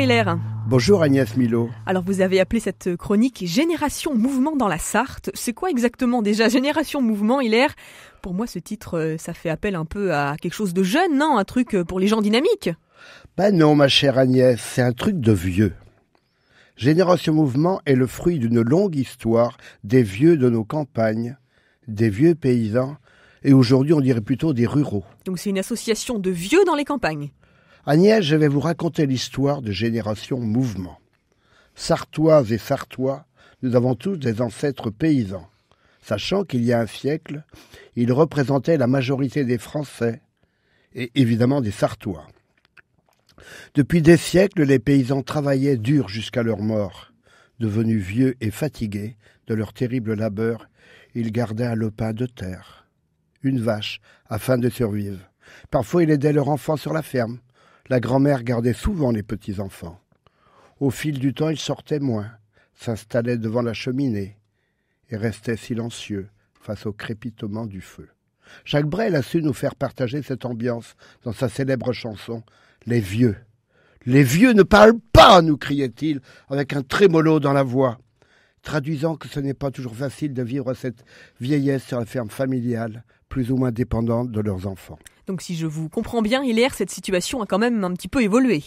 Hilaire. Bonjour Agnès Milot. Alors vous avez appelé cette chronique Génération Mouvement dans la Sarthe. C'est quoi exactement déjà Génération Mouvement, Hilaire? Pour moi ce titre, ça fait appel un peu à quelque chose de jeune, non? Un truc pour les gens dynamiques? Ben non ma chère Agnès, c'est un truc de vieux. Génération Mouvement est le fruit d'une longue histoire des vieux de nos campagnes, des vieux paysans, et aujourd'hui on dirait plutôt des ruraux. Donc c'est une association de vieux dans les campagnes. Agnès, je vais vous raconter l'histoire de Génération Mouvement. Sartoises et Sartois, nous avons tous des ancêtres paysans. Sachant qu'il y a un siècle, ils représentaient la majorité des Français et évidemment des Sartois. Depuis des siècles, les paysans travaillaient dur jusqu'à leur mort. Devenus vieux et fatigués de leur terrible labeur, ils gardaient un lopin de terre, une vache, afin de survivre. Parfois, ils aidaient leurs enfants sur la ferme. La grand-mère gardait souvent les petits-enfants. Au fil du temps, ils sortaient moins, s'installaient devant la cheminée et restaient silencieux face au crépitement du feu. Jacques Brel a su nous faire partager cette ambiance dans sa célèbre chanson « Les vieux ». « Les vieux ne parlent pas !» nous criait-il avec un trémolo dans la voix, traduisant que ce n'est pas toujours facile de vivre cette vieillesse sur la ferme familiale, plus ou moins dépendante de leurs enfants. Donc si je vous comprends bien, Hilaire, cette situation a quand même un petit peu évolué.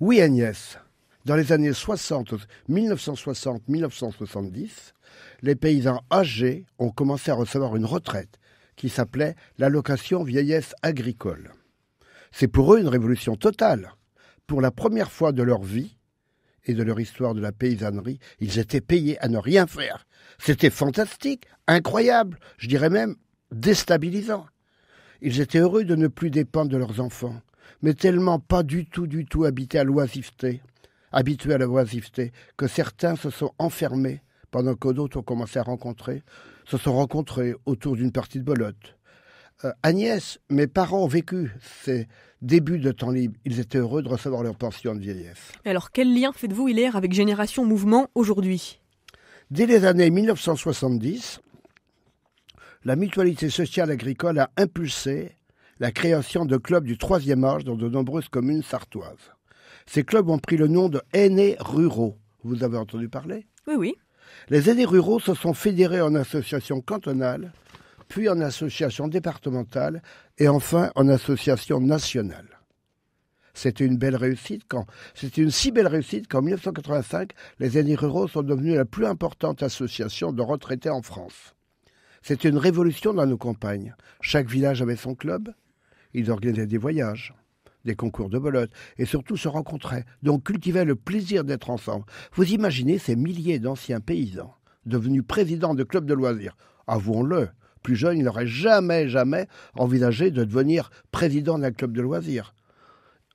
Oui Agnès, dans les années 1960-1970, les paysans âgés ont commencé à recevoir une retraite qui s'appelait l'allocation vieillesse agricole. C'est pour eux une révolution totale. Pour la première fois de leur vie et de leur histoire de la paysannerie, ils étaient payés à ne rien faire. C'était fantastique, incroyable, je dirais même déstabilisant. Ils étaient heureux de ne plus dépendre de leurs enfants, mais tellement pas du tout habitués à la oisiveté, que certains se sont enfermés pendant que d'autres ont commencé à se sont rencontrés autour d'une partie de belote. Agnès, mes parents ont vécu ces débuts de temps libre. Ils étaient heureux de recevoir leur pension de vieillesse. Alors quel lien faites-vous, Hilaire, avec Génération Mouvement aujourd'hui? Dès les années 1970, la Mutualité sociale agricole a impulsé la création de clubs du troisième âge dans de nombreuses communes sartoises. Ces clubs ont pris le nom de aînés ruraux. Vous avez entendu parler? Oui. Les aînés ruraux se sont fédérés en associations cantonales, puis en association départementale et enfin en association nationale. C'était une si belle réussite qu'en 1985, les aînés ruraux sont devenus la plus importante association de retraités en France. C'était une révolution dans nos campagnes. Chaque village avait son club. Ils organisaient des voyages, des concours de belote et surtout se rencontraient, donc cultivaient le plaisir d'être ensemble. Vous imaginez ces milliers d'anciens paysans devenus présidents de clubs de loisirs. Avouons-le, plus jeune, il n'aurait jamais envisagé de devenir président d'un club de loisirs.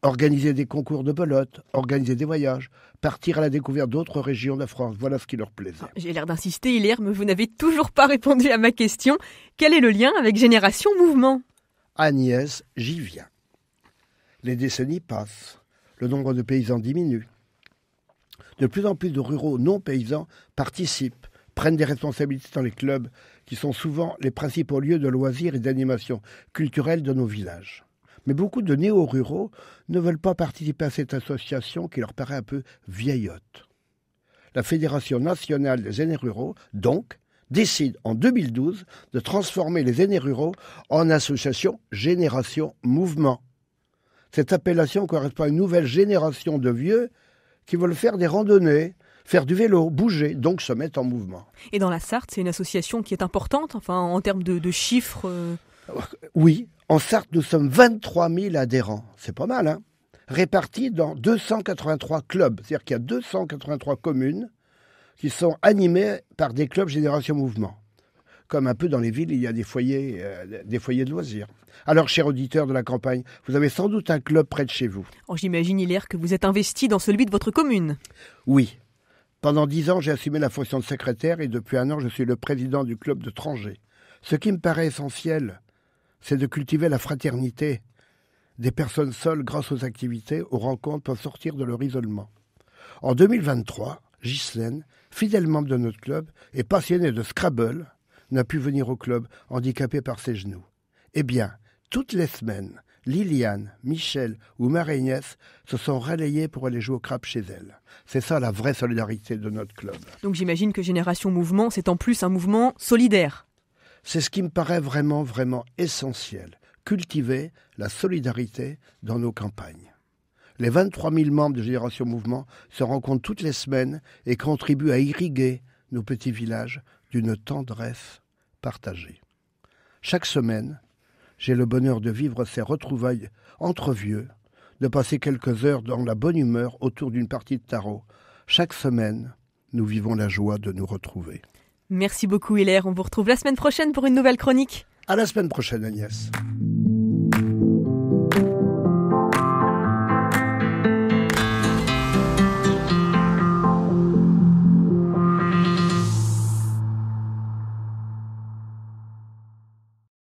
Organiser des concours de belote, organiser des voyages, partir à la découverte d'autres régions de France, voilà ce qui leur plaisait. J'ai l'air d'insister, Hilaire, mais vous n'avez toujours pas répondu à ma question. Quel est le lien avec Génération Mouvement? Agnès, j'y viens. Les décennies passent, le nombre de paysans diminue. De plus en plus de ruraux non paysans participent, prennent des responsabilités dans les clubs qui sont souvent les principaux lieux de loisirs et d'animation culturelle de nos villages. Mais beaucoup de néo-ruraux ne veulent pas participer à cette association qui leur paraît un peu vieillotte. La Fédération nationale des aînés ruraux, donc, décide en 2012 de transformer les aînés ruraux en association Génération Mouvement. Cette appellation correspond à une nouvelle génération de vieux qui veulent faire des randonnées, faire du vélo, bouger, donc se mettre en mouvement. Et dans la Sarthe, c'est une association qui est importante, en termes de chiffres Oui, en Sarthe, nous sommes 23 000 adhérents. C'est pas mal, hein? Répartis dans 283 clubs. C'est-à-dire qu'il y a 283 communes qui sont animées par des clubs Génération Mouvement. Comme un peu dans les villes, il y a des foyers de loisirs. Alors, chers auditeurs de la campagne, vous avez sans doute un club près de chez vous. J'imagine, Hilaire, que vous êtes investi dans celui de votre commune. Oui. Pendant 10 ans, j'ai assumé la fonction de secrétaire et depuis 1 an, je suis le président du club de Trangé. Ce qui me paraît essentiel, c'est de cultiver la fraternité. Des personnes seules, grâce aux activités, aux rencontres, peuvent sortir de leur isolement. En 2023, Ghislaine, fidèle membre de notre club et passionnée de Scrabble, n'a pu venir au club handicapée par ses genoux. Eh bien, toutes les semaines, Liliane, Michel ou Marie-Agnès se sont relayées pour aller jouer au crabe chez elles. C'est ça la vraie solidarité de notre club. Donc j'imagine que Génération Mouvement, c'est en plus un mouvement solidaire. C'est ce qui me paraît vraiment, vraiment essentiel. Cultiver la solidarité dans nos campagnes. Les 23 000 membres de Génération Mouvement se rencontrent toutes les semaines et contribuent à irriguer nos petits villages d'une tendresse partagée. Chaque semaine, j'ai le bonheur de vivre ces retrouvailles entre vieux, de passer quelques heures dans la bonne humeur autour d'une partie de tarot. Chaque semaine, nous vivons la joie de nous retrouver. Merci beaucoup Hilaire, on vous retrouve la semaine prochaine pour une nouvelle chronique. À la semaine prochaine Agnès.